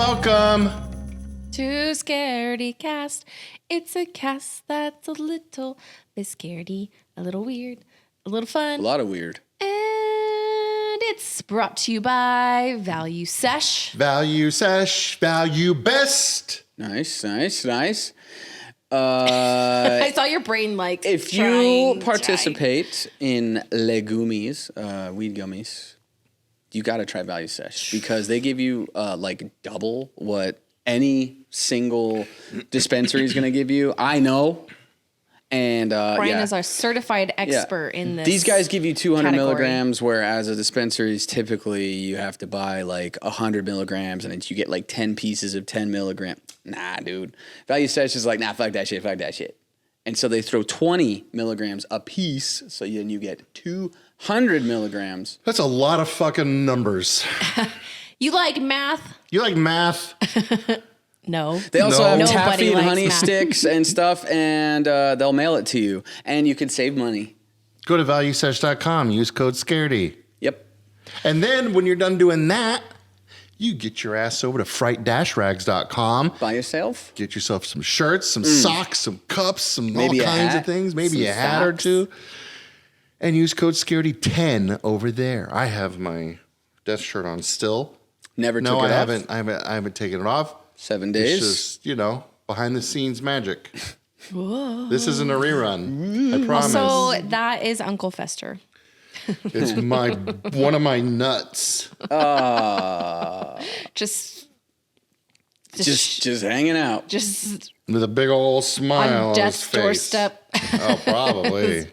welcome to Scaredycast. It's a cast that's a little bit scaredy, a little weird, a little fun. A lot of weird. And it's brought to you by Value Sesh. Value Sesh, Value Best. Nice. I saw your brain if you participate in legumes, weed gummies, you got to try Value Sesh because they give you double what any single dispensary is going to give you. I know. And Brian is our certified expert in this. These guys give you 200 category. milligrams, whereas a dispensary is typically you have to buy 100 milligrams, and you get 10 pieces of 10 milligram. Nah, dude. Value Sesh is nah, fuck that shit. And so they throw 20 milligrams a piece, so then you get 200 milligrams. That's a lot of fucking numbers. You like math? You like math? No. They also have Nobody taffy and likes honey math. sticks and stuff, and they'll mail it to you, and you can save money. Go to valuesesh.com. Use code SCAREDY. Yep. And then when you're done doing that, you get your ass over to fright-rags.com. By yourself. Get yourself some shirts, some socks, some cups, some Maybe all a kinds hat, of things. Maybe some a hat or socks. two. And use code SCAREDY10 over there. I have my death shirt on still. Never took No, it I off. haven't. I haven't taken it off. 7 days. It's just, behind the scenes magic. Whoa. This isn't a rerun. I promise. Also, that is Uncle Fester. It's one of my nuts. Just hanging out. Just With a big old smile on on death's his face. doorstep. Oh, probably.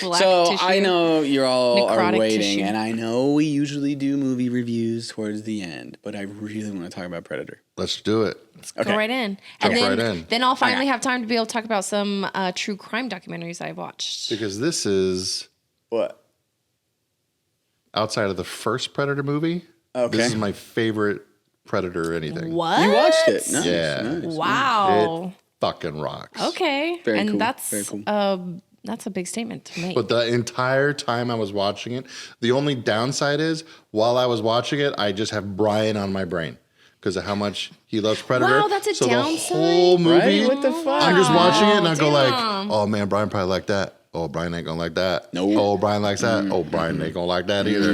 Black So tissue. I know you all are necrotic waiting, tissue. and I know we usually do movie reviews towards the end, but I really want to talk about Predator. Let's do it. Go right in. Jump And then, right in. then I'll finally have time to be able to talk about some true crime documentaries I've watched. Because this is, What? outside of the first Predator movie, Okay. this is my favorite Predator anything. What? You watched it? Nice, Yeah. nice. Wow. It fucking rocks. Okay. Very and cool, that's very cool. that's a big statement to make. But the entire time I was watching it, the only downside is while I was watching it, I just have Brian on my brain because of how much he loves Predator. Wow, that's a so downside? the whole movie, Right? What the fuck? I'm just watching it and I go Damn. oh man, Brian probably like that. Oh, Brian ain't gonna like that. Nope. Oh, Brian likes that. Oh, Brian ain't gonna like that either.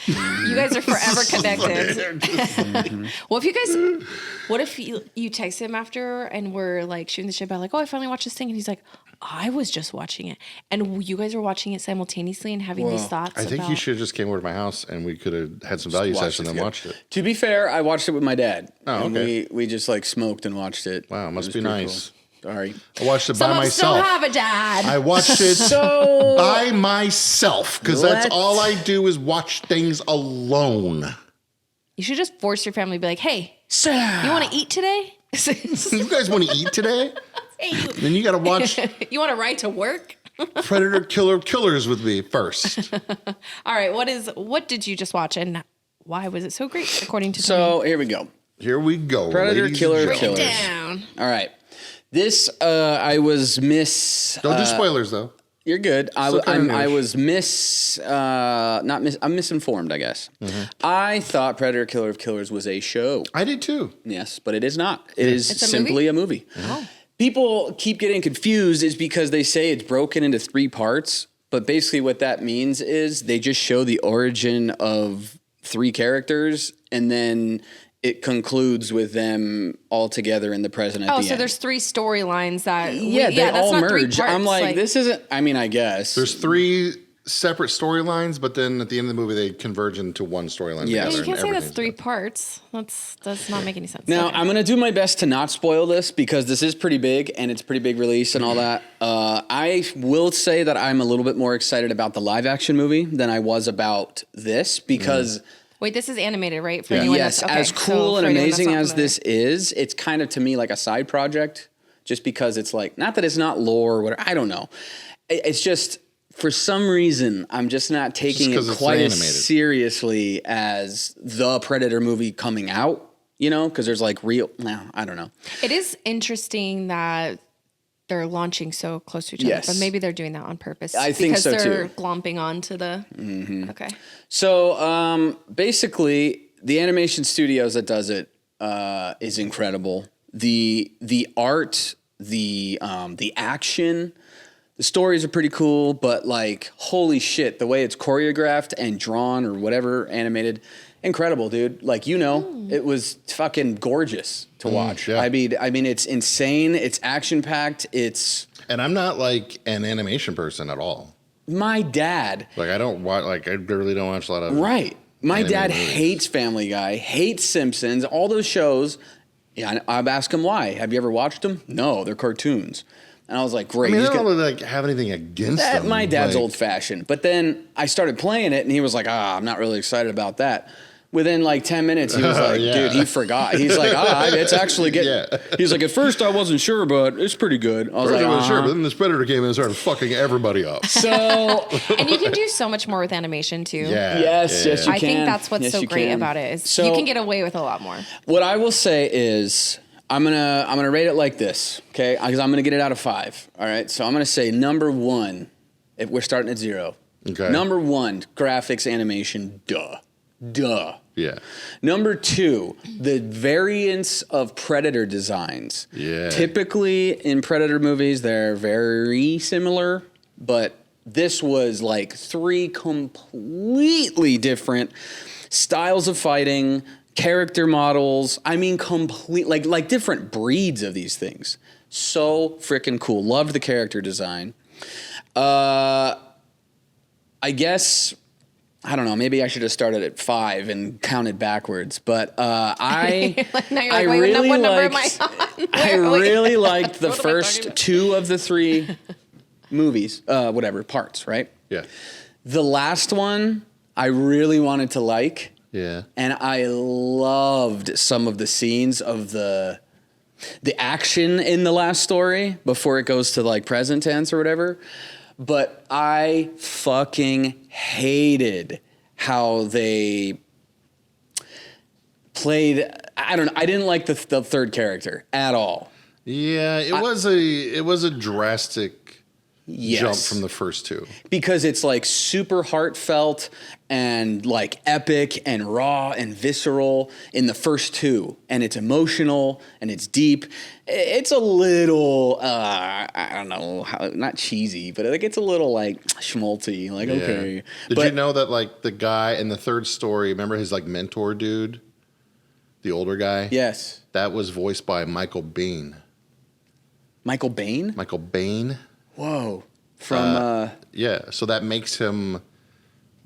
You guys are forever connected. What if you text him after and we're shooting the shit about I finally watched this thing and he's like, I was just watching it. And you guys were watching it simultaneously and having these thoughts I think about... you should have just came over to my house and we could have had some value watched session it and together. watched it. To be fair, I watched it with my dad. Oh, And okay. we just smoked and watched it. Wow, It must was be pretty nice. Cool. Sorry. I watched it Some by of us don't myself. have a dad. I watched it So by myself because that's Let's- all I do is watch things alone. You should just force your family to be like, hey, Sarah. you want to eat today? You guys want to eat today? Hey, Then you got to watch you want to ride to work? Predator Killers with me first. All right, what did you just watch and why was it so great according to Tony? So here we go. Here we go. Predator ladies Killer and Break it gentlemen. down. All right. This I was Don't do spoilers though. You're good. Still kinda I newish. was I'm misinformed, I guess. I thought Predator Killer of Killers was a show. I did too. Yes, but it is not. It is It's a simply a movie. Oh. People keep getting confused is because they say it's broken into 3 parts, but basically what that means is they just show the origin of 3 characters and then it concludes with them all together in the present at the end. So there's 3 storylines that they that's all not 3 merge. parts. I'm like, this isn't. I mean, I guess There's 3 separate storylines, but then at the end of the movie they converge into one storyline. Yeah. together you and can't say that's everything's 3 good. parts. That's not make any sense. Now, Okay. I'm going to do my best to not spoil this because this is pretty big and it's a pretty big release and all that. I will say that I'm a little bit more excited about the live action movie than I was about this because, Wait, this is animated, right? For Yeah. anyone yes, that's, okay, as so cool and for anyone that's amazing not as familiar. this is, it's kind of to me like a side project just because it's not that it's not lore or whatever. I don't know. It's just, for some reason, I'm just not taking it 'cause it's quite as animated. seriously as the Predator movie coming out, because there's real, I don't know. It is interesting that they're launching so close to each other, Yes. but maybe they're doing that on purpose. I think because so, they're too. glomping onto the. Okay. So basically, the animation studios that does it, is incredible. The art, the action, the stories are pretty cool, but like, holy shit, the way it's choreographed and drawn or whatever, animated, incredible, dude. Like, it was fucking gorgeous to watch. Yeah. I mean, it's insane. It's action packed. And I'm not like an animation person at all. My dad. Like I don't watch. Like I really don't watch a lot of. Right. My dad movies. hates Family Guy, hates Simpsons, all those shows. Yeah, I've asked him why. Have you ever watched them? No, they're cartoons. And I was like, great. I mean, I don't really like have anything against them. My dad's like, old fashioned. But then I started playing it and he was like, I'm not really excited about that. Within like 10 minutes, he was like, dude, he forgot. He's like, it's actually getting. Yeah. He's like, at first I wasn't sure, but it's pretty good. I was like, sure, but then this predator came in and started fucking everybody up. So. And you can do so much more with animation too. Yeah. Yes, you I can. think that's what's Yes, so you great can. about it is So- you can get away with a lot more. What I will say is I'm gonna rate it like this, okay? Because I'm gonna get it out of 5. All right. So I'm gonna say number 1. If we're starting at 0. Okay. Number 1, graphics, animation. Duh. Yeah. Number 2, the variants of Predator designs. Yeah. Typically in Predator movies, they're very similar, but this was like 3 completely different styles of fighting, character models. I mean, like different breeds of these things. So freaking cool. Loved the character design. I guess, I don't know, maybe I should have started at 5 and counted backwards, but I Now you're I like, wait, really what number am liked, I on? I really liked the What am I talking first about? 2 of the 3 movies, parts, right? Yeah. The last one I really wanted to like, Yeah. and I loved some of the scenes of the action in the last story before it goes to like present tense or whatever. But I fucking hated how they played. I don't know. I didn't like the third character at all. Yeah. It was a drastic jump from the first 2. Because it's like super heartfelt and like epic and raw and visceral in the first 2, and it's emotional and it's deep. It's a little I don't know, not cheesy, but like it's a little like schmaltzy. Like Yeah. okay, Did you know that like the guy in the third story? Remember his like mentor dude, the older guy? Yes, That was voiced by Michael Biehn. Michael Biehn. Michael Biehn. Whoa, from Yeah, so that makes him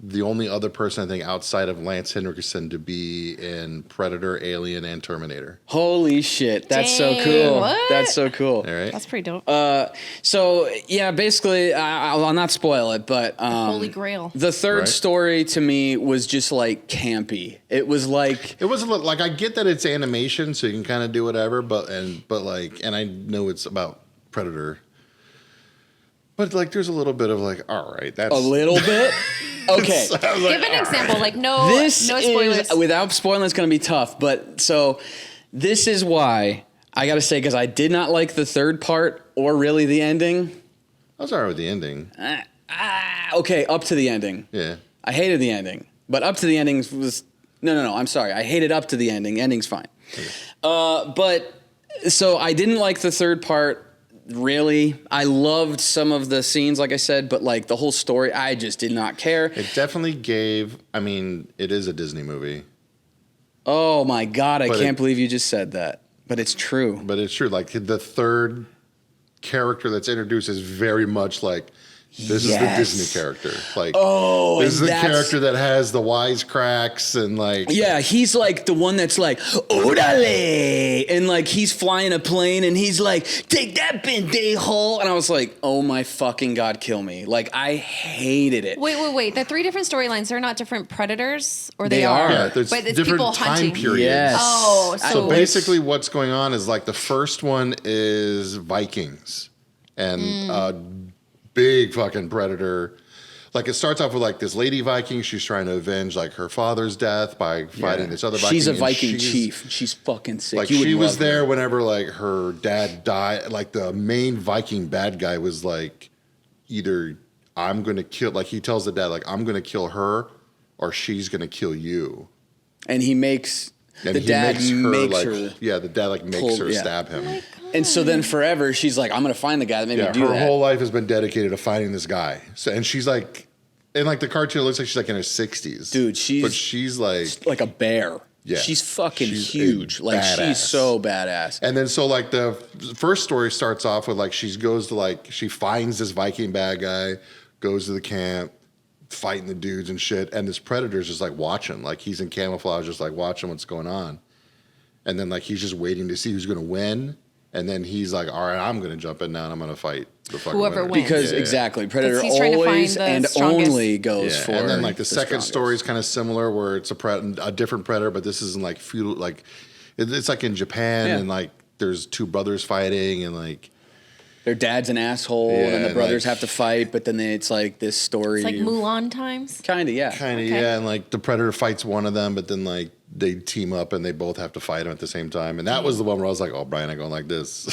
the only other person I think outside of Lance Henriksen to be in Predator, Alien, and Terminator. holy shit, that's so Dang, cool. what? That's so cool. All right. That's pretty dope. So yeah, basically, I'll not spoil it, but Holy Grail. the third Right. story to me was just like campy. It was like, It was a little like I get that it's animation, so you can kind of do whatever, but I know it's about Predator, but like there's a little bit of like, all right, that's a little bit. Okay, Give an example, like no this spoilers. is without spoiling. It's going to be tough, but so this is why I got to say, because I did not like the third part or really the ending. I was alright with the ending. Okay, up to the ending. Yeah. I hated the ending, but up to the ending was no. I'm sorry, I hated up to the ending. Ending's fine. Okay. But so I didn't like the third part. Really, I loved some of the scenes, like I said, but like the whole story, I just did not care. It definitely gave. I mean, it is a Disney movie, Oh my God, I But can't it- believe you just said that. But it's true. but it's true. Like the third character that's introduced is very much like this is the Yes. Disney character. Like, Oh, this is and the that's- character that has the wisecracks and like. Yeah, he's like the one that's like, orale! And like he's flying a plane and he's like, take that pendejo! And I was like, oh my fucking God, kill me. Like, I hated it. Wait. The 3 different storylines, they're not different predators? Or They they are. Yeah, there's But it's different people time hunting. periods. Yes. Oh, So so basically, what's going on is like the first one is Vikings and a big fucking predator. Like it starts off with like this lady Viking. She's trying to avenge like her father's death by fighting this other Viking. She's a and Viking she's- chief. She's fucking sick. Like You would she was love there her. whenever like her dad died. Like the main Viking bad guy was like, either I'm gonna kill. Like he tells the dad like I'm gonna kill her, or she's gonna kill you. And he makes And the dad makes her. the dad like makes her stab him. Oh And so then forever, she's like, I'm going to find the guy that made me do her that. whole life has been dedicated to finding this guy. So, and she's like, in like the cartoon, it looks like she's like in her 60s. Dude, but she's like a bear. Yeah. She's fucking She's huge. Like, she's so badass. And then so like the first story starts off with like she goes to like she finds this Viking bad guy, goes to the camp, fighting the dudes and shit, and this predator's just like watching, like he's in camouflage, just like watching what's going on, and then like he's just waiting to see who's gonna win, and then he's like, all right, I'm gonna jump in now and I'm gonna fight the fucking Whoever winner. wins. Because exactly, Predator he's trying to find always the and strongest. only goes for. And then like the second strongest. story is kind of similar, where it's a different predator, but this isn't like feudal. Like it's like in Japan, and like there's two brothers fighting, and like their dad's an asshole, and the brothers have to fight. But then it's like this story, It's like Mulan times. kind of, yeah. and like the predator fights one of them, but then like they team up and they both have to fight him at the same time. And that was the one where I was like, oh, Brian, I going like this.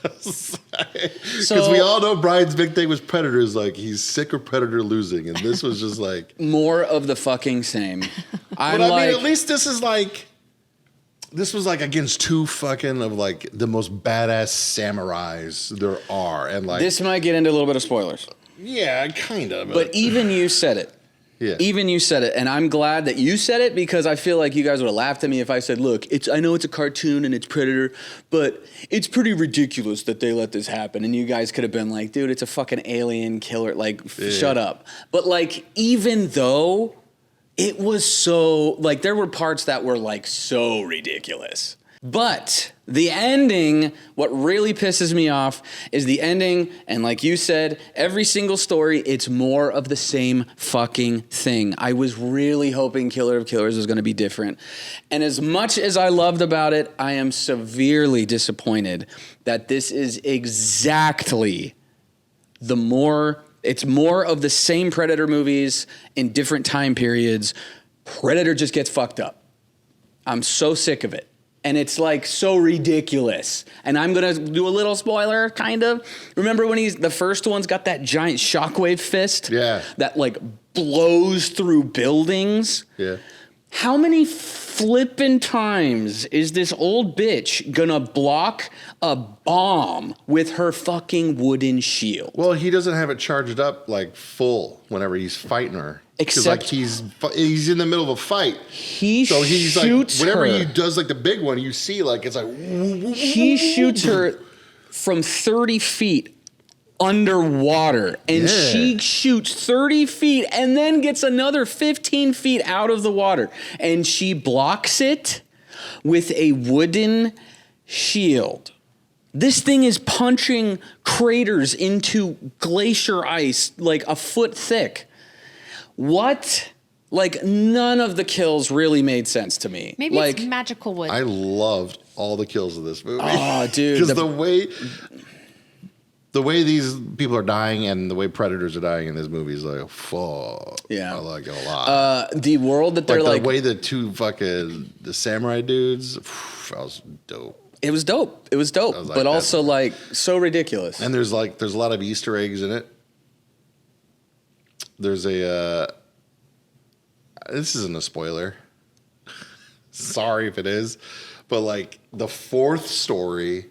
Because we all know Brian's big thing was Predators. Like he's sick of Predator losing, and this was just like more of the fucking same. But I mean, at least this was like against two fucking of like the most badass samurais there are, and like this might get into a little bit of spoilers. Yeah, kind of. But even you said it. Yeah. Even you said it, and I'm glad that you said it because I feel like you guys would have laughed at me if I said, "Look, I know it's a cartoon and it's Predator, but it's pretty ridiculous that they let this happen." And you guys could have been like, "Dude, it's a fucking alien killer. Like, shut up." But like, even though it was so like, there were parts that were like so ridiculous. But the ending, what really pisses me off is the ending. And like you said, every single story, it's more of the same fucking thing. I was really hoping Killer of Killers was going to be different. And as much as I loved about it, I am severely disappointed that this is exactly it's more of the same Predator movies in different time periods. Predator just gets fucked up. I'm so sick of it. And it's like so ridiculous. And I'm going to do a little spoiler, kind of. Remember when the first one's got that giant shockwave fist? Yeah. That like blows through buildings? Yeah. How many flippin' times is this old bitch gonna block a bomb with her fucking wooden shield? Well, he doesn't have it charged up like full whenever he's fighting her. Except like he's in the middle of a fight. He's like whenever her. he does like the big one, you see like it's like He shoots her from 30 feet underwater, and she shoots 30 feet and then gets another 15 feet out of the water, and she blocks it with a wooden shield. This thing is punching craters into glacier ice like a foot thick. What? Like, none of the kills really made sense to me. Maybe like, it's magical wood. I loved all the kills of this movie. Oh, dude. Because the way these people are dying and the way predators are dying in this movie is like, fuck. Yeah. I like it a lot. the world that they're like like... the way the two the samurai dudes, that was dope. It was dope. It was dope. I was like, but also, like, so ridiculous. And there's a lot of Easter eggs in it. There's this isn't a spoiler. Sorry if it is. But like the fourth story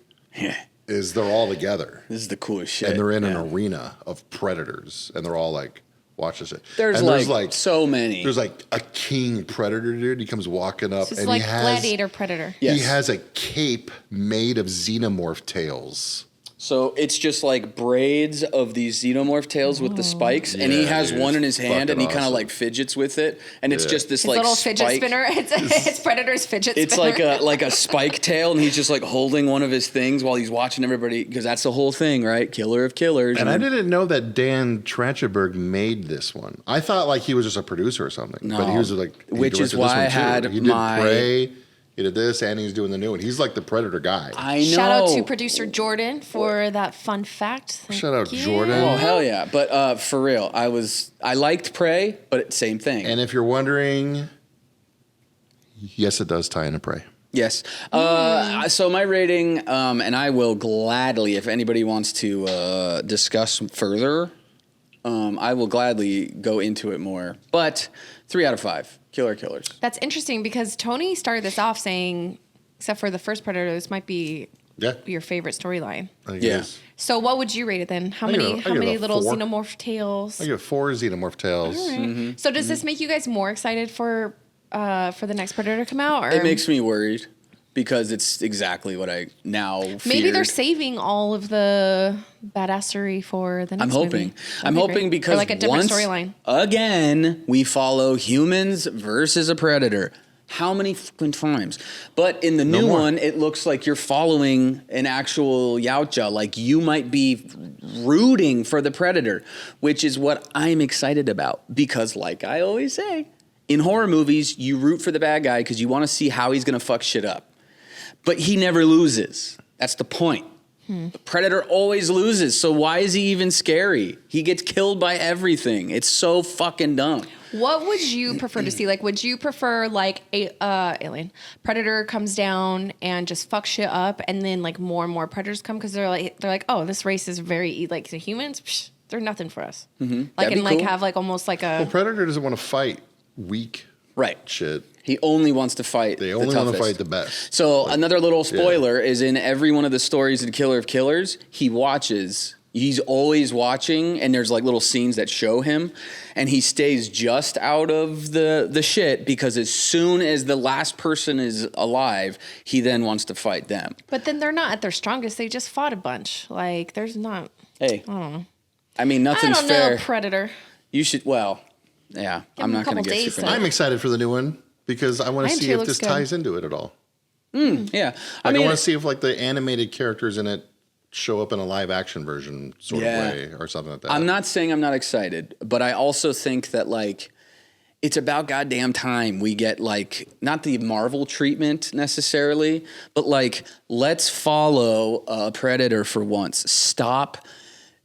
is they're all together. This is the coolest shit. And they're in an arena of predators. And they're all like, watch this. There's like so many. There's like a king predator dude. He comes walking up It's and like he has Gladiator Predator. Yes. He has a cape made of xenomorph tails. So it's just like braids of these xenomorph tails with the spikes, and he has one in his hand, and he kind of like fidgets with it, and it's just this His like little spike. fidget spinner. It's Predator's fidget spinner. It's like a spike tail, and he's just like holding one of his things while he's watching everybody, because that's the whole thing, right? Killer of Killers. And I didn't know that Dan Trachtenberg made this one. I thought like he was just a producer or something. No. But he was like, Which is directed this why one, I too. had he did my- Prey, he did this, and he's doing the new one. He's like the Predator guy. I know. Shout out to producer Jordan for that fun fact. Thank Shout out you. Jordan. Oh hell yeah! But for real, I liked Prey, but same thing. And if you're wondering, yes, it does tie into Prey. Yes. So my rating, and I will gladly, if anybody wants to discuss further, I will gladly go into it more. But 3 out of 5. Killers. That's interesting because Tony started this off saying, except for the first Predator, this might be your favorite storyline. I think it is. So what would you rate it then? How many little 4. xenomorph tails? I give 4 xenomorph tails. All right. So does this make you guys more excited for the next Predator to come out? Or? It makes me worried because it's exactly what I now feared. Maybe they're saving all of the badassery for the next movie. I'm hoping because or like a different storyline. Again, we follow humans versus a predator. How many fucking times? But in the new one, it looks like you're following an actual Yautja. Like you might be rooting for the predator, which is what I'm excited about. Because like I always say, in horror movies, you root for the bad guy because you want to see how he's going to fuck shit up. But he never loses. That's the point. The predator always loses. So why is he even scary? He gets killed by everything. It's so fucking dumb. What would you prefer to see? Like, would you prefer like Alien Predator comes down and just fucks shit up, and then like more and more predators come because they're like, oh, this race is very like the humans. Psh, they're nothing for us. Like and like have like almost like a Predator doesn't want to fight weak shit. He only wants to fight They only want to fight the best. So another little spoiler is in every one of the stories in Killer of Killers, he watches. He's always watching, and there's like little scenes that show him, and he stays just out of the shit because as soon as the last person is alive, he then wants to fight them. But then they're not at their strongest. They just fought a bunch. Like there's not. Hey, I don't know. I mean, nothing's fair. I don't know, Predator. You should. Well, yeah. I'm not going to get super. I'm excited for the new one because I want to see if this ties into it at all. Yeah, I want to see if like the animated characters in it show up in a live action version sort of way or something like that. I'm not saying I'm not excited, but I also think that like it's about goddamn time we get like not the Marvel treatment necessarily, but like let's follow a Predator for once. Stop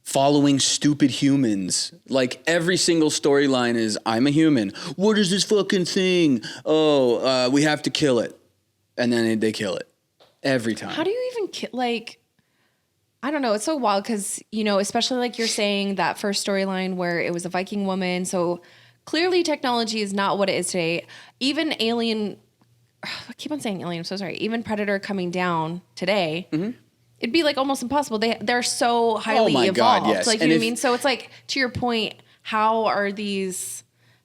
following stupid humans. Like every single storyline is I'm a human. What is this fucking thing? Oh, we have to kill it. And then they kill it every time. How do you even kill like I don't know. It's so wild because, you know, especially like you're saying that first storyline where it was a Viking woman. So clearly technology is not what it is today. Even Alien, I keep on saying Alien, I'm so sorry. Even Predator coming down today, it'd be like almost impossible. They're so highly evolved. God, yes. Like, you know what I mean? So it's like, to your point, how are these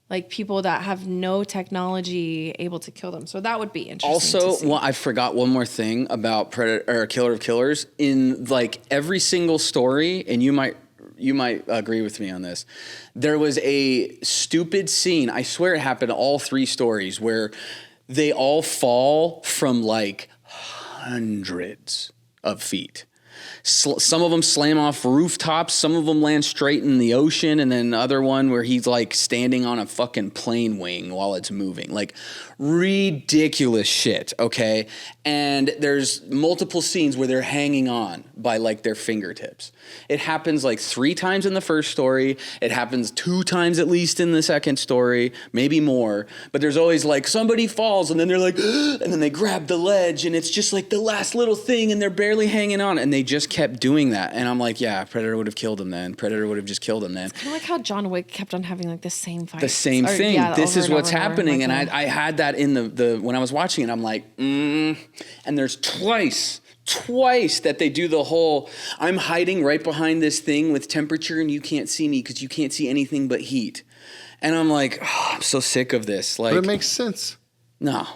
like people that have no technology able to kill them? So that would be interesting. Also, I forgot one more thing about Predator or Killer of Killers. In like every single story, and you might agree with me on this. There was a stupid scene. I swear it happened in all 3 stories where they all fall from like hundreds of feet. Some of them slam off rooftops. Some of them land straight in the ocean. And then other one where he's like standing on a fucking plane wing while it's moving. Like ridiculous shit, okay? And there's multiple scenes where they're hanging on by like their fingertips. It happens like 3 times in the first story. It happens 2 times at least in the second story, maybe more. But there's always like somebody falls and then they're like, and then they grab the ledge and it's just like the last little thing and they're barely hanging on. And they just kept doing that. And I'm like, yeah, Predator would have killed him then. Predator would have just killed him then. It's kind of like how John Wick kept on having like the same fight. The same thing. Yeah, this is what's happening. And I had that in the when I was watching it, I'm like, and there's twice that they do the whole, I'm hiding right behind this thing with temperature and you can't see me because you can't see anything but heat. And I'm like, oh, I'm so sick of this. Like, but it makes sense. No.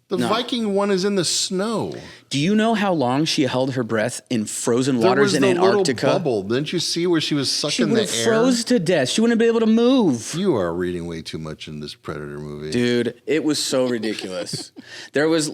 The Viking one is in the snow. Do you know how long she held her breath in frozen waters in Antarctica? Little bubble. Didn't you see where she was sucking the air? She would have froze to death. She wouldn't be able to move. You are reading way too much in this Predator movie. Dude, it was so ridiculous. There was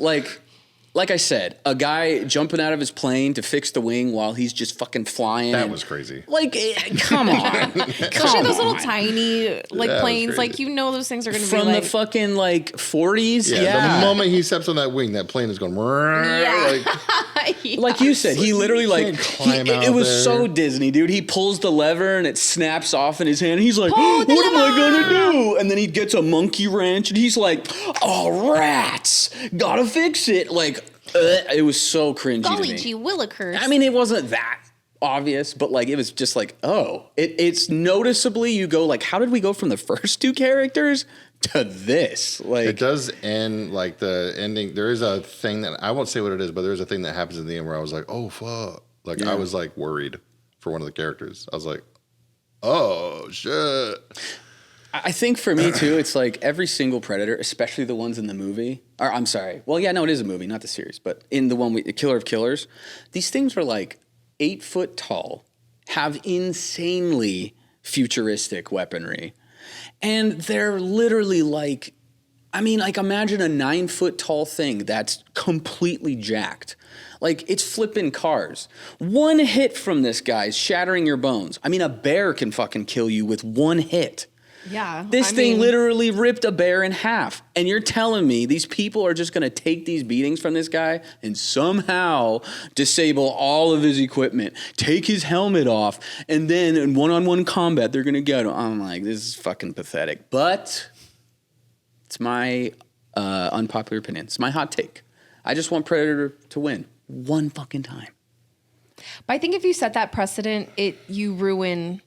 like I said, a guy jumping out of his plane to fix the wing while he's just fucking flying. That was crazy. Like, come on. Especially those little tiny planes. Like, you know those things are going to be from the fucking 40s. Yeah. The moment he steps on that wing, that plane is going. Yeah. Like you said, he literally it was there. so Disney, dude. He pulls the lever and it snaps off in his hand. He's like, what am I gonna do? And then he gets a monkey wrench and he's like, oh, rats, gotta fix it. Like, it was so cringy to me. Golly gee willikers. I mean, it wasn't that obvious, but like it was just like, oh, it's noticeably you go like, how did we go from the first two characters to this? Like it does end like the ending. There is a thing that I won't say what it is, but there's a thing that happens in the end where I was like, oh fuck. Like I was like worried for one of the characters. I was like, oh shit. I think for me too, it's like every single Predator, especially the ones in the movie, or I'm sorry. Well, yeah, no, it is a movie, not the series, but in the one, the Killer of Killers, these things were like 8 foot tall, have insanely futuristic weaponry. And they're literally like, I mean, like imagine a 9 foot tall thing that's completely jacked. Like it's flipping cars. One hit from this guy's shattering your bones. I mean, a bear can fucking kill you with one hit. Yeah. This thing literally ripped a bear in half. And you're telling me these people are just going to take these beatings from this guy and somehow disable all of his equipment, take his helmet off, and then in one-on-one combat, they're going to get him. I'm like, this is fucking pathetic. But it's my unpopular opinion. It's my hot take. I just want Predator to win one fucking time. But I think if you set that precedent, you ruin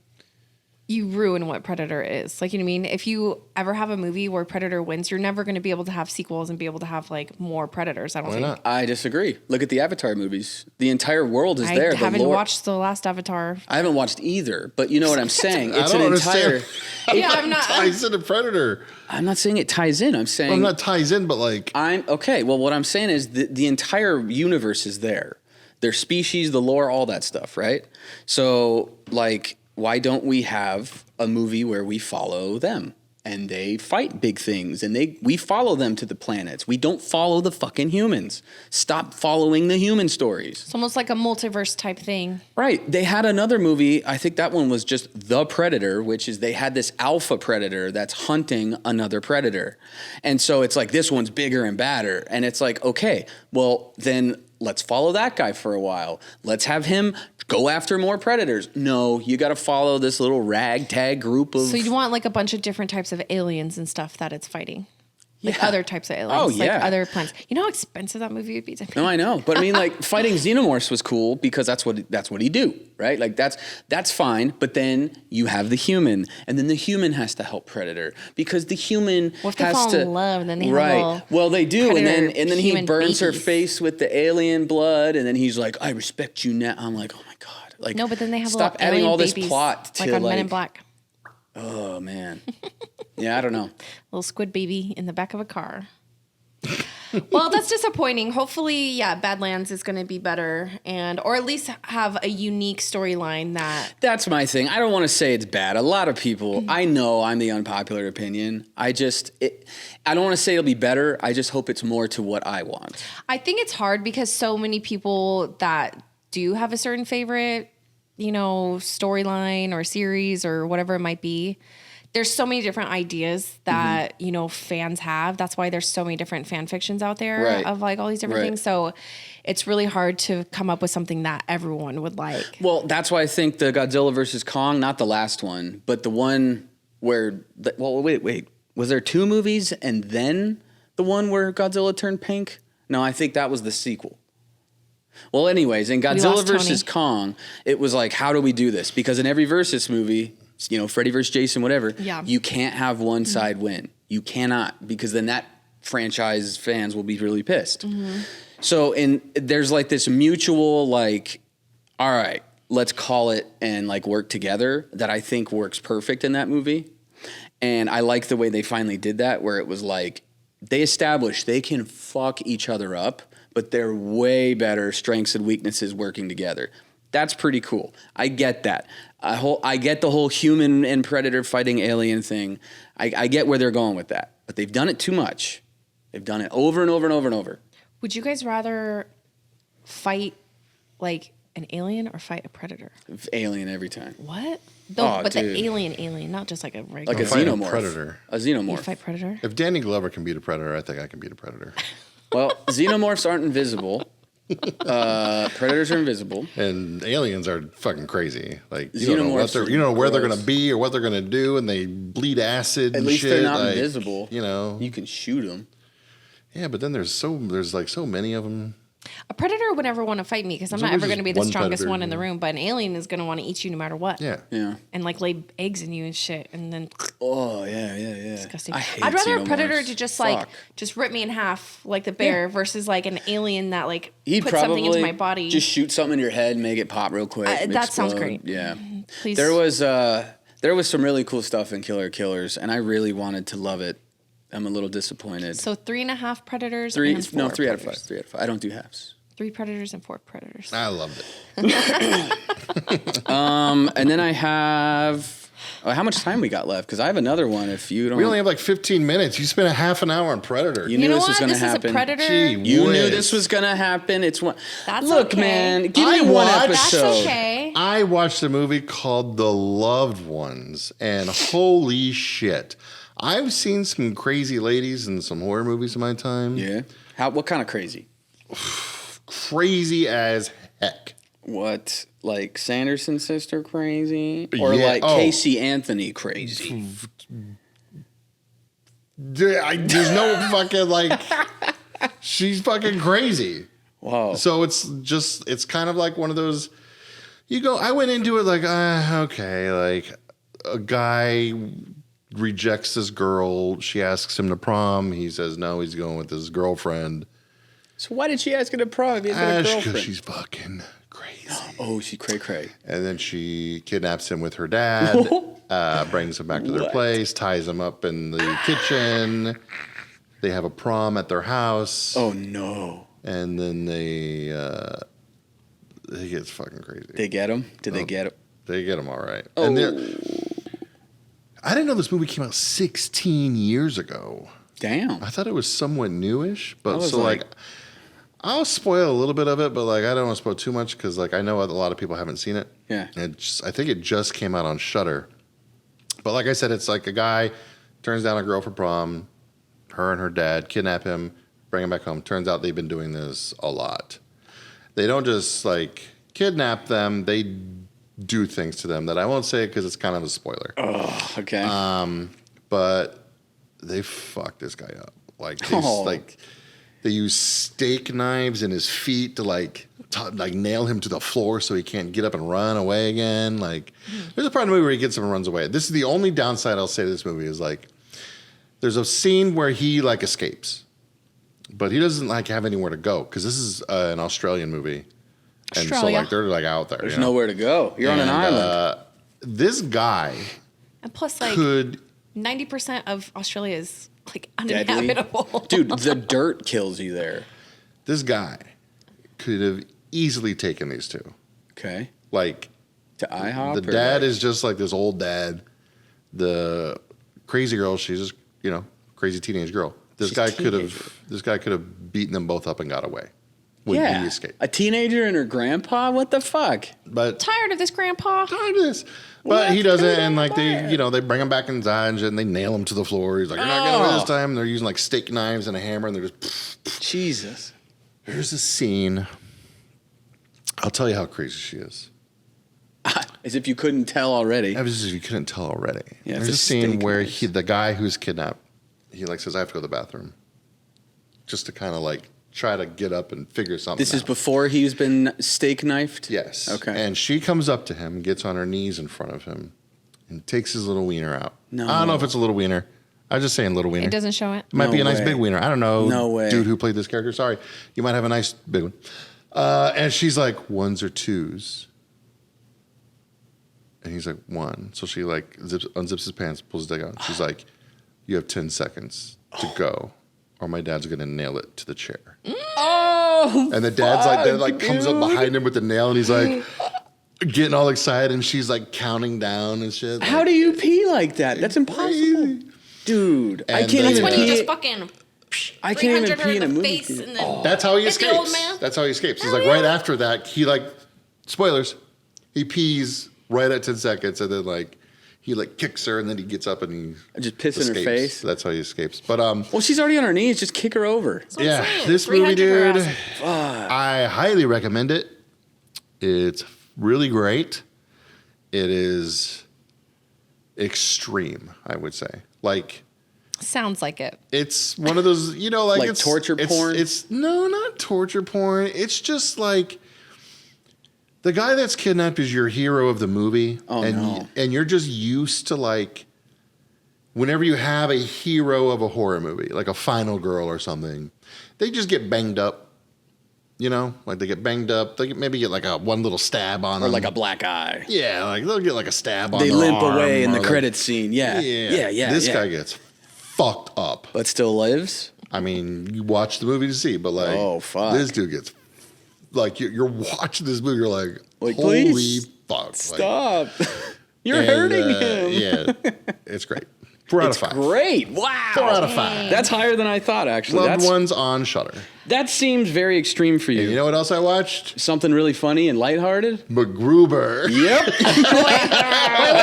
what Predator is. Like, you know what I mean? If you ever have a movie where Predator wins, you're never going to be able to have sequels and be able to have like more Predators. I don't think. Why not? I disagree. Look at the Avatar movies. The entire world is there. I haven't watched the last Avatar. I haven't watched either, but you know what I'm saying. I don't understand. Yeah, I'm not. Ties into Predator. I'm not saying it ties in. I'm saying Well, not ties in, but like I'm okay. Well, what I'm saying is the entire universe is there. Their species, the lore, all that stuff, right? So, like, why don't we have a movie where we follow them and they fight big things and we follow them to the planets? We don't follow the fucking humans. Stop following the human stories. It's almost like a multiverse type thing. Right. They had another movie. I think that one was just The Predator, which is they had this alpha predator that's hunting another predator. And so it's like this one's bigger and badder. And it's like, okay, well, then let's follow that guy for a while. Let's have him go after more predators. No, you got to follow this little ragtag group of... So you want like a bunch of different types of aliens and stuff that it's fighting. Like other types of aliens. Oh, yeah. Like other planets. You know how expensive that movie would be to make? No, I know. But I mean, like, fighting xenomorphs was cool because that's what he do, right? Like, that's fine. But then you have the human. And then the human has to help Predator because the human What if they has fall to... in love and then they have right. little Well, they do. And then he human burns her babies? face with the alien blood. And then he's like, I respect you now. I'm like, oh, my God. Like, No, but then they have stop little adding alien all this babies, plot to like on Men in Black. Oh, man. Yeah, I don't know. Little squid baby in the back of a car. Well, that's disappointing. Hopefully, yeah, Badlands is going to be better or at least have a unique storyline that... That's my thing. I don't want to say it's bad. A lot of people, I know I'm the unpopular opinion. I don't want to say it'll be better. I just hope it's more to what I want. I think it's hard because so many people that do have a certain favorite, storyline or series or whatever it might be, there's so many different ideas that, fans have. That's why there's so many different fan fictions out there of like all these different things. So it's really hard to come up with something that everyone would like. Well, that's why I think the Godzilla versus Kong, not the last one, but the one where, wait. Was there 2 movies and then the one where Godzilla turned pink? No, I think that was the sequel. Well, anyways, in Godzilla versus Kong, it was like, how do we do this? Because in every versus movie, Freddy versus Jason, whatever, you can't have one side win. You cannot, because then that franchise fans will be really pissed. Mm-hmm. So there's like this mutual like, all right, let's call it and like work together that I think works perfect in that movie. And I like the way they finally did that, where it was like they established they can fuck each other up, but they're way better strengths and weaknesses working together. That's pretty cool. I get that. I get the whole human and predator fighting alien thing. I get where they're going with that. But they've done it too much. They've done it over and over and over and over. Would you guys rather fight like an alien or fight a predator? Alien every time. What? Dude. The alien, not just like a regular. Like a fight xenomorph. a predator. A xenomorph. You fight predator? If Danny Glover can beat a predator, I think I can beat a predator. Well, xenomorphs aren't invisible. Predators are invisible. And aliens are fucking crazy. Like you Xenomorphs don't know where they're gross. gonna be or what they're gonna do, and they bleed acid. At and least shit. they're not like, invisible. You know. You can shoot them. Yeah, but then there's like so many of them. A predator would never want to fight me because I'm not always ever going to be the one strongest predator, one in the yeah. room. But an alien is going to want to eat you no matter what. Yeah. Yeah. And like lay eggs in you and shit, and then Oh yeah. disgusting. I hate I'd rather a predator xenomorphs. to just Fuck. like just rip me in half like the bear versus like an alien that like He'd puts probably something into my body. just shoot something in your head, make it pop real quick. That sounds explode. great. Yeah. Please. There was some really cool stuff in Killer Killers, and I really wanted to love it. I'm a little disappointed. So 3.5 predators. Three and 4 out of 5. predators. 3 out of 5. I don't do halves. 3 predators and 4 predators. I loved it. And then I have. How much time we got left? Because I have another one. If you don't, We only have like 15 minutes. You spent a half an hour on Predator. You You knew know this what? was gonna This happen. is a predator. Gee You knew whiz. this was gonna happen. It's one. That's Look, okay. man, give I me one watched- That's episode. okay. I watched a movie called The Loved Ones, and holy shit. I've seen some crazy ladies in some horror movies in my time. Yeah. What kind of crazy? Crazy as heck. What, like Sanderson's sister crazy, or Yeah. like Oh. Casey Anthony crazy? There's no fucking like. She's fucking crazy. Wow. So it's kind of like one of those. I went into it like, okay, like a guy rejects this girl. She asks him to prom. He says no. He's going with his girlfriend. So why did she ask him to prom if he has got a Because girlfriend? she's fucking crazy. Oh, she cray. And then she kidnaps him with her dad, brings him back to their What? place, ties him up in the kitchen. They have a prom at their house. Oh no. And then they get fucking crazy. They get him? Did they get him? They get him all right. Oh. And I didn't know this movie came out 16 years ago. Damn. I thought it was somewhat newish, but I was so like- I'll spoil a little bit of it, but like I don't want to spoil too much because like I know a lot of people haven't seen it. Yeah. I think it just came out on Shudder. But like I said, it's like a guy turns down a girl for prom. Her and her dad kidnap him, bring him back home. Turns out they've been doing this a lot. They don't just like kidnap them; they do things to them that I won't say because it's kind of a spoiler. Oh, okay. But they fucked this guy up. Like Oh. they use steak knives in his feet to like nail him to the floor so he can't get up and run away again. Like there's a part of the movie where he gets up and runs away. This is the only downside I'll say to this movie is like there's a scene where he like escapes, but he doesn't like have anywhere to go because this is an Australian movie, and so Australia. like they're like out there. There's you know? nowhere to go. You're on an And, island. This guy And plus, like could 90% of Australia is like Deadly. uninhabitable. Dude, the dirt kills you there. this guy could have easily taken these two. Okay. Like To IHOP? the or dad like- is just like this old dad. The crazy girl, she's just crazy teenage girl. This She's guy a could have beaten them both up and got away when he Yeah. escaped. A teenager and her grandpa? What the fuck? But Tired of this, Grandpa. tired of this. Well, But he that's doesn't, good and on like they bring him back inside and shit, and they nail him to the floor. He's like, "You're not getting away this time." And they're using like steak knives and a hammer, and they're just. Jesus. There's a scene. I'll tell you how crazy she is. As if you couldn't tell already. You couldn't tell already. Yeah, There's it's a a scene steak where knives. the guy who's kidnapped, he like says, "I have to go to the bathroom," just to kind of like try to get up and figure something. This is out. before he's been steak knifed? Yes. Okay. And she comes up to him, gets on her knees in front of him, and takes his little wiener out. No. I don't know if it's a little wiener. I was just saying little wiener. It doesn't show it. It might No be a nice way. big wiener. I don't know. No way. Dude who played this character. Sorry. You might have a nice big one. And she's like, ones or twos? And he's like, one. So she like unzips his pants, pulls his dick out. She's like, you have 10 seconds to go, or my dad's going to nail it to the chair. Oh! And the dad's like, that like fuck, comes up dude. behind him with the nail, and he's like getting all excited, and she's like counting down and shit. Like, How do you pee like that? That's impossible. crazy. Dude, I And can't That's even when you pee. just fucking I can't even 300 her pee in a the movie. face theater. and then That's how he hit the escapes. old man. That's how he escapes. It's Hell like right yeah. after that, he like spoilers. He pees right at 10 seconds, and then like he like kicks her, and then he gets up and he Just piss in her escapes. face. That's how he escapes. But Well, she's already on her knees. Just kick her over. That's what I'm yeah, saying. this movie, 300 her dude, ass. I highly recommend it. It's really great. It is extreme, I would say. Like Sounds like it. It's one of those, like it's torture porn. It's no, not torture porn. It's just like the guy that's kidnapped is your hero of the movie, and you're just used to like whenever you have a hero of a horror movie, like a Final Girl or something, they just get banged up. Like they get banged up. They maybe get like one little stab on them. Or like a black eye. Yeah, like they'll get like a stab on They their limp arm away in the like, credits scene. Yeah. This guy gets fucked up. But still lives? I mean, you watch the movie to see, but like, oh, fuck. This dude gets, like, you're watching this movie, you're like holy please fuck. Stop. You're hurting him. Yeah, it's great. 4 out of 5. Great. Wow. 4 out of 5. That's higher than I thought, actually. Loved Ones on Shudder. That seems very extreme for you. And you know what else I watched? Something really funny and lighthearted? MacGruber. Yep.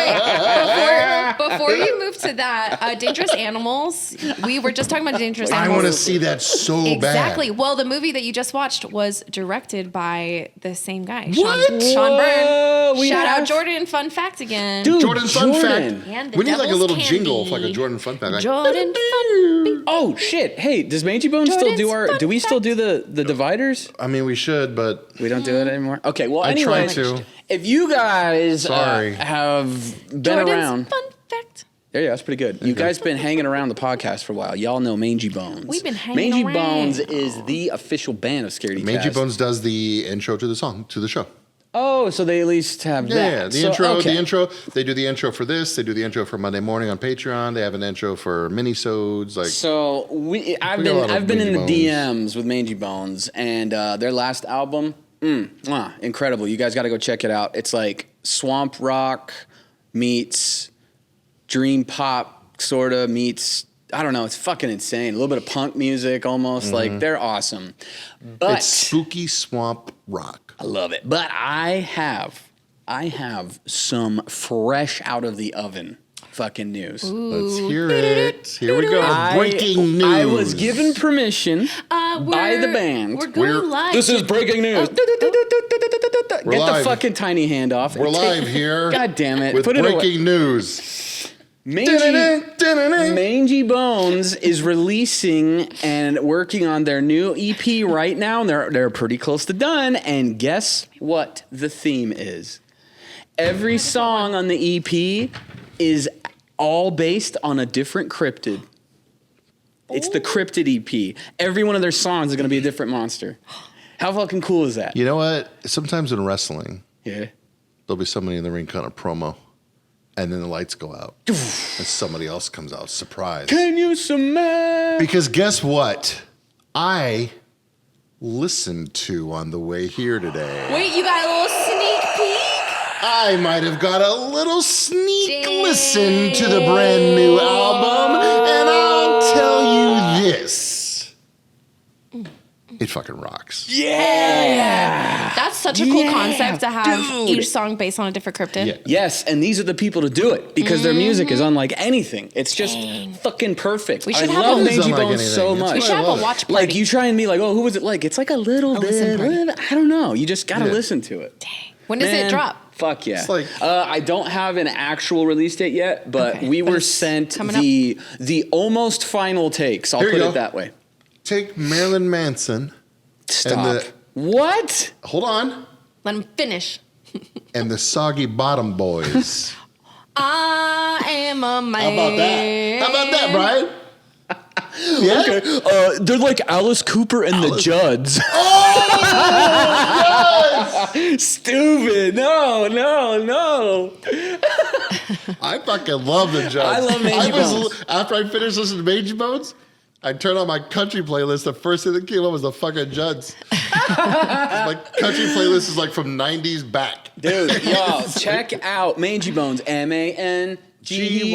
wait. Before you move to that, Dangerous Animals. We were just talking about Dangerous I Animals. want to see that so bad. Exactly. Well, the movie that you just watched was directed by the same guy, What? Sean Byrne. Shout have- out Jordan. Fun fact again. Dude, Jordan's Fun Jordan. Fact. And the We need like a Devil's little Candy. jingle for like a Jordan Fun Fact. Like, Jordan Fun. Oh, shit. Hey, does Mangy Bones still do Jordan's our... Do we fun still do the dividers? I mean, we should, but We don't do it anymore? Okay, well, I anyway. try to. If you guys Sorry. have been Jordan's around... Fun Fact. There you go. That's pretty good. You guys been hanging around the podcast for a while. Y'all know Mangy Bones. We've been hanging Mangy around. Bones is the official band of Scaredycast. Mangy Bones does the intro to the show. Oh, so they at least have that. Yeah, the So, intro. okay. The intro. They do the intro for this. They do the intro for Monday morning on Patreon. They have an intro for minisodes. Like, So I've We got a lot been of I've been in the Mangy DMs with Mangy Bones, and their last album, incredible. You guys got to go check it out. It's like swamp rock meets dream pop, sorta meets. I don't know. It's fucking insane. A little bit of punk music, almost like they're awesome. But it's spooky swamp rock. I love it. But I have some fresh out of the oven fucking news. Let's hear it. Here we go. Breaking news. I was given permission by the band. We're going live. This is breaking news. Get the live. fucking tiny hand off. We're live here. God damn it. With Put it away. breaking news. Mangy Bones is releasing and working on their new EP right now, and they're pretty close to done. And guess what the theme is? Every song on the EP is all based on a different cryptid. It's the cryptid EP. Every one of their songs is going to be a different monster. How fucking cool is that? You know what? Sometimes in wrestling, Yeah. there'll be somebody in the ring kind of promo, and then the lights go out, and somebody else comes out. Surprise. Can you smell? Because guess what? I listened to on the way here today. Wait, you got a little sneak peek? I might have got a little sneak Dang. listen to the brand new album, and I'll tell you this. It fucking rocks. Yeah. That's such a cool Yeah, concept to have dude. each song based on a different cryptid. Yeah. Yes, and these are the people to do it because their music is unlike anything. It's just fucking perfect. We should I have love a- Mangy It is unlike Bones so anything. It's much. We should have love a it. watch party. Like you try and be like, oh, who was it like? It's like a little listen bit. party. I don't know. You just gotta Yeah. listen to it. When does Man, it drop? Fuck yeah. It's like- I don't have an actual release date yet, but Okay, we but were it's sent coming the almost final takes. I'll Here you put go. it that way. Take Marilyn Manson. Stop. What? Hold on. Let him finish. And the Soggy Bottom Boys. I am a man. How about that? How about that, Brian? Yeah? Okay. They're like Alice Cooper and the Judds. Stupid. No. I fucking love the Judds. I love Mangy Bones. After I finished listening to Mangy Bones, I turned on my country playlist. The first thing that came up was the fucking Judds. My country playlist is like from 90s back. Dude, yo, check out Mangy Bones. MANGY.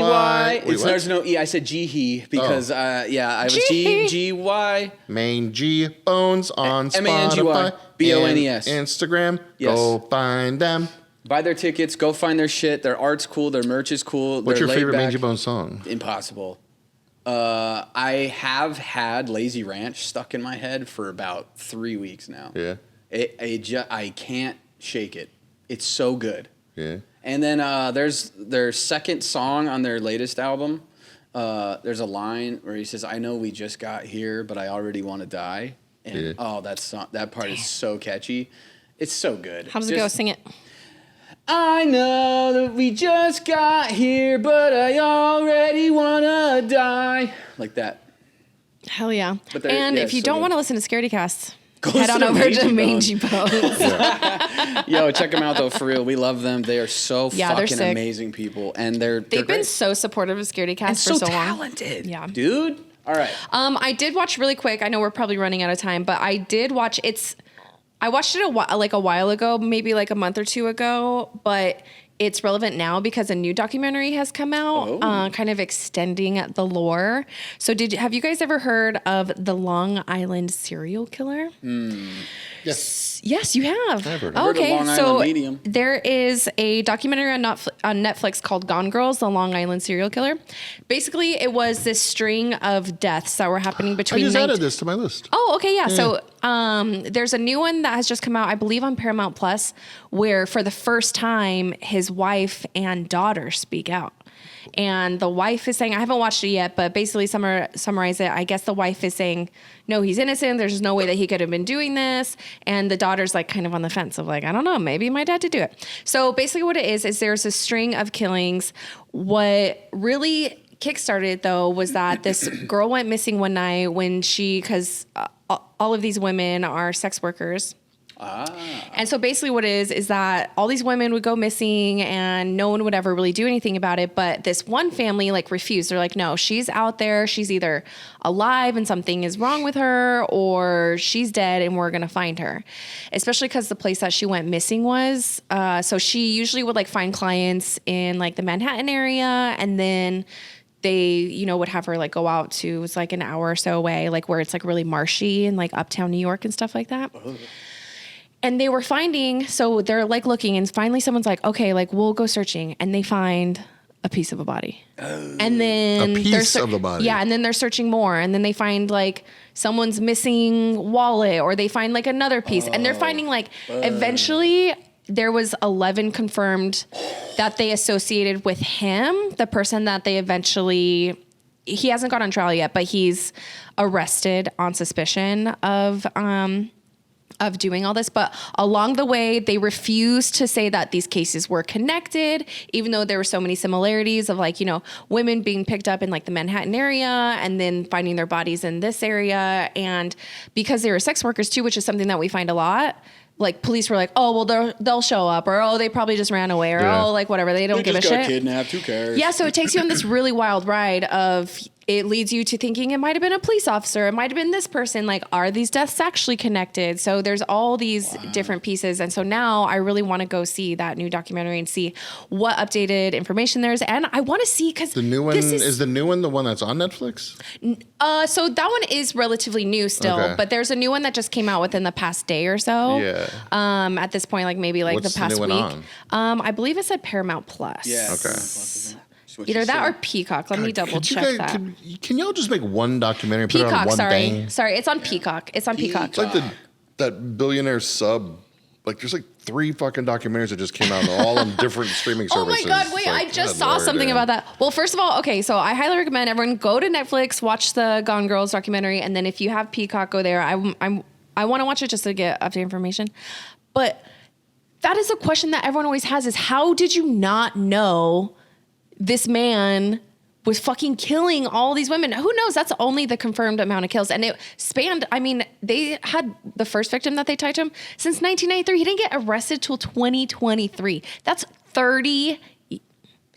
Wait, There's no E. I said G-he because, I was G-he. G-Y. Mangy Bones on M-A-N-G-Y. Spotify. B-O-N-E-S. and Instagram. Yes. Go find them. Buy their tickets. Go find their shit. Their art's cool. Their merch is cool. What's They're your favorite laid back. Mangy Bones song? Impossible. I have had Lazy Ranch stuck in my head for about 3 weeks now. Yeah. I can't shake it. It's so good. Yeah. And then there's their second song on their latest album. there's a line where he says, "I know we just got here, but I already want to die." And that part is so catchy. It's so good. How does it go? Sing it. I know that we just got here, but I already wanna die. Like that. Hell yeah. And if you don't want to listen to Scaredycast, head on to over to Mangy Mangy Bones. Yo, check them out though, for real. We love them. They are so fucking sick. amazing people. And they've been so supportive of Scaredycast for so long. Talented. Yeah. Dude. All right. I did watch really quick. I know we're probably running out of time, but I did watch I watched it a while ago, maybe like a month or two ago, but it's relevant now because a new documentary has come out, kind of extending the lore. So have you guys ever heard of the Long Island serial killer? Yes, you have. I've heard of it. Heard of Long Island Medium. There is a documentary on Netflix called Gone Girls, the Long Island serial killer. Basically, it was this string of deaths that were happening between. I just added this to my list. Oh, okay, yeah. So there's a new one that has just come out, I believe, on Paramount Plus, where for the first time his wife and daughter speak out. And the wife is saying, I haven't watched it yet, but basically summarize it. I guess the wife is saying, no, he's innocent. There's no way that he could have been doing this. And the daughter's like kind of on the fence of like, I don't know, maybe my dad did do it. So basically what it is there's a string of killings. What really kickstarted it though was that this girl went missing one night because all of these women are sex workers. And so basically what it is that all these women would go missing and no one would ever really do anything about it. But this one family like refused. They're like, no, she's out there. She's either alive and something is wrong with her, or she's dead and we're going to find her. Especially because the place that she went missing was, so she usually would like find clients in like the Manhattan area, and then they, would have her like go out to, it was like an hour or so away, like where it's like really marshy and like uptown New York and stuff like that. And they were finding, so they're like looking, and finally someone's like, okay, like we'll go searching, and they find a piece of a body. And then a piece of the body. Yeah, and then they're searching more, and then they find like someone's missing wallet, or they find like another piece, and they're finding like eventually there was 11 confirmed that they associated with him, the person that they eventually. He hasn't gone on trial yet, but he's arrested on suspicion of doing all this. But along the way, they refused to say that these cases were connected, even though there were so many similarities of like, women being picked up in like the Manhattan area and then finding their bodies in this area. And because they were sex workers too, which is something that we find a lot, like police were like, oh, well, they'll show up, or, oh, they probably just ran away, or, oh, like whatever. They don't give a shit. They just got kidnapped. Who cares? Yeah. So it takes you on this really wild ride of, it leads you to thinking it might've been a police officer. It might've been this person. Like, are these deaths actually connected? So there's all these different pieces. And so now I really want to go see that new documentary and see what updated information there is. And I want to see, because the new one is the new one, the one that's on Netflix? So that one is relatively new still, but there's a new one that just came out within the past day or so. Yeah. At this point, like maybe like What's the past the new one week. I believe it said Paramount Plus. Yeah. Okay. Either that or Peacock. Let me double check that. Can y'all just make one documentary and put it on Peacock, one sorry. thing? Sorry, it's on Peacock. It's on Peacock. It's like that billionaire sub. Like there's like 3 fucking documentaries that just came out, and they're all on different streaming services. Oh my God, wait, I just saw something about that. Well, first of all, okay, so I highly recommend everyone go to Netflix, watch the Gone Girls documentary, and then if you have Peacock, go there. I want to watch it just to get updated information. But that is a question that everyone always has, is how did you not know this man was fucking killing all these women? Who knows? That's only the confirmed amount of kills. And it spanned, they had the first victim that they tied to him since 1993. He didn't get arrested till 2023. That's 30. Is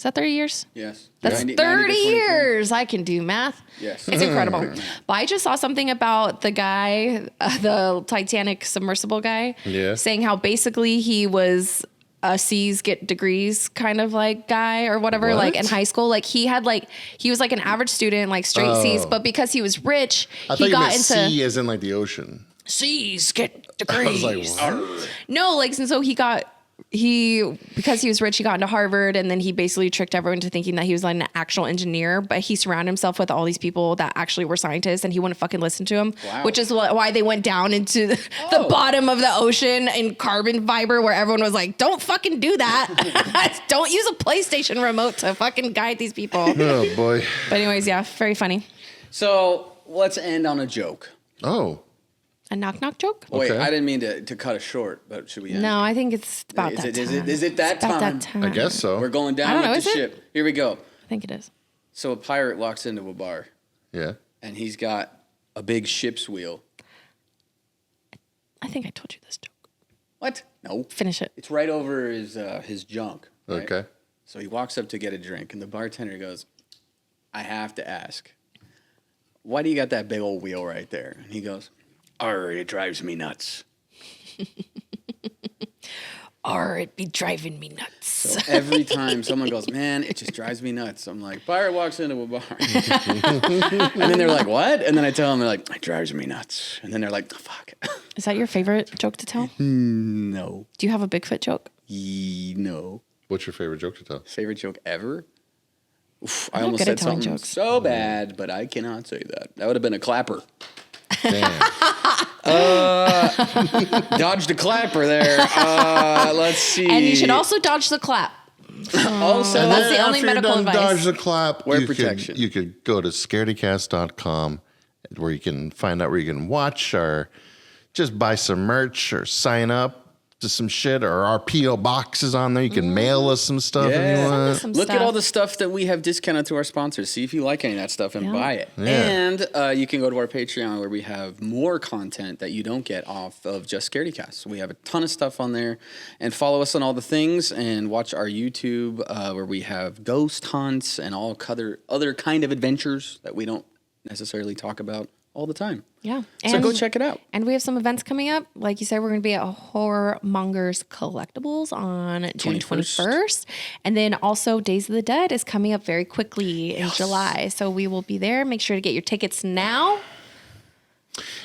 that 30 years? Yes. That's 30 years. I can do math. Yes. It's incredible. But I just saw something about the guy, the Titanic submersible guy, saying how basically he was a C's get degrees kind of like guy or whatever, like in high school. Like he was like an average student, like straight C's, but because he was rich, he got into C as in like the ocean. C's get degrees. I was like, what? No, like, and so he got because he was rich, he got into Harvard, and then he basically tricked everyone into thinking that he was like an actual engineer, but he surrounded himself with all these people that actually were scientists, and he wouldn't fucking listen to him, which is why they went down into the bottom of the ocean in carbon fiber, where everyone was like, don't fucking do that. Don't use a PlayStation remote to fucking guide these people. Oh, boy. But anyways, yeah, very funny. So let's end on a joke. Oh. A knock-knock joke? Wait, Okay. I didn't mean to cut it short, but should we end? No, I think it's about Is that it- time. is it that It's about time? that time? I guess so. We're going I down don't know, with the is it? ship. Here we go. I think it is. So a pirate walks into a bar, Yeah. and he's got a big ship's wheel. I think I told you this joke. What? No. Finish it. It's right over his junk. Right? Okay. So he walks up to get a drink, and the bartender goes, I have to ask, why do you got that big old wheel right there? And he goes, it drives me nuts. It'd be driving me nuts. So every time someone goes, man, it just drives me nuts. I'm like, pirate walks into a bar. And then they're like, what? And then I tell them, they're like, it drives me nuts. And then they're like, oh, fuck. Is that your favorite joke to tell? No. Do you have a Bigfoot joke? No. What's your favorite joke to tell? Favorite joke ever? Oof, I I'm not almost good at said telling something jokes. so bad, but I cannot say that. That would have been a clapper. Damn. Dodged a clapper there. Let's see. And you should also dodge the clap. Also, And that's then the only after medical you're done advice. dodge the clap, Wear you protection. You could go to scaredycast.com where you can find out where you can watch or just buy some merch or sign up to some shit, or our P.O. box is on there. You can mail us some stuff if you Yeah. want. Some look stuff. at all the stuff that we have discounted to our sponsors. See if you like any of that stuff and Yeah. buy it. Yeah. And you can go to our Patreon where we have more content that you don't get off of just Scaredycast. We have a ton of stuff on there. And follow us on all the things and watch our YouTube where we have ghost hunts and all other kind of adventures that we don't necessarily talk about all the time. Yeah. So go check it out. And we have some events coming up. Like you said, we're going to be at Horror Mongers Collectibles on June 21st. And then also Days of the Dead is coming up very quickly in July. So we will be there. Make sure to get your tickets now.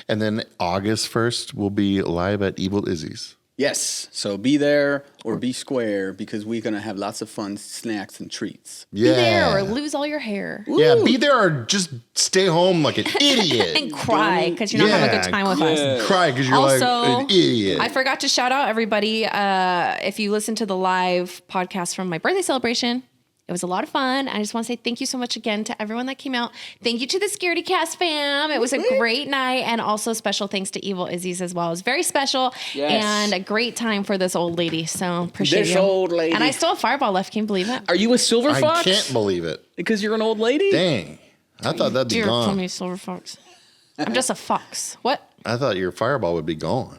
And then August 1st, we'll be live at Evil Izzy's. Yes. So be there or be square because we're going to have lots of fun snacks and treats. Yeah. Be there or lose all your hair. Yeah, be there or just stay home like an idiot. And cry because you're not having a good time with us. Cry because you're like an idiot. I forgot to shout out everybody. If you listen to the live podcast from my birthday celebration, it was a lot of fun. I just want to say thank you so much again to everyone that came out. Thank you to the Scaredycast fam. It was a great night. And also special thanks to Evil Izzy's as well. It was very special and a great time for this old lady. So appreciate This you. old lady. And I still have Fireball left. Can you believe it? Are you a silver I fox? can't believe it. Because you're an old lady? Dang. I thought that'd be Dear, call gone. me Silver Fox. I'm just a fox. What? I thought your fireball would be gone.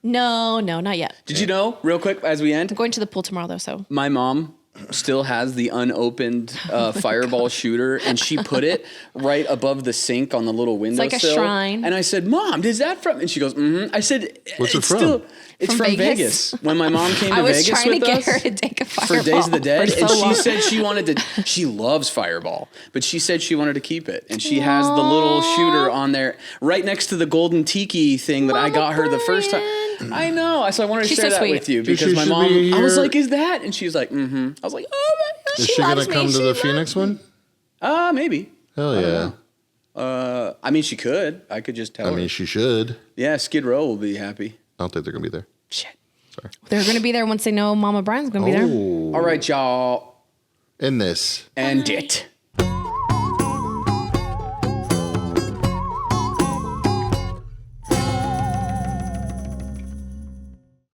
No, not yet. Did you know, real quick, as we end, I'm going to the pool tomorrow though, so. my mom still has the unopened fireball shooter, and she put it right above the sink on the little windowsill. like a shrine. And I said, Mom, is that from? And she goes, mm-hmm. I said, What's it it's from? Still, it's From from Vegas. Vegas. When my mom came to I was Vegas trying to with get us her to take a fireball for Days of the Dead, for and so she long. said she wanted to. She loves Fireball, but she said she wanted to keep it, and she has the little shooter on there right next to the golden tiki thing that I Mama got her the first time. Brian. I know, so I wanted to She's share so that sweet. with you She because my should mom. be I was here. like, "Is that?" And she's like, "Mm-hmm." I was like, "Oh my god." Is she going loves to me. come to She the loves Phoenix one? Maybe. Hell yeah. I mean, she could. I could just tell I her. mean, she should. Yeah, Skid Row will be happy. I don't think they're going to be there. Shit. Sorry. They're going to be there once they know Mama Brian's going to be there. Oh. All right, y'all. In this. End it.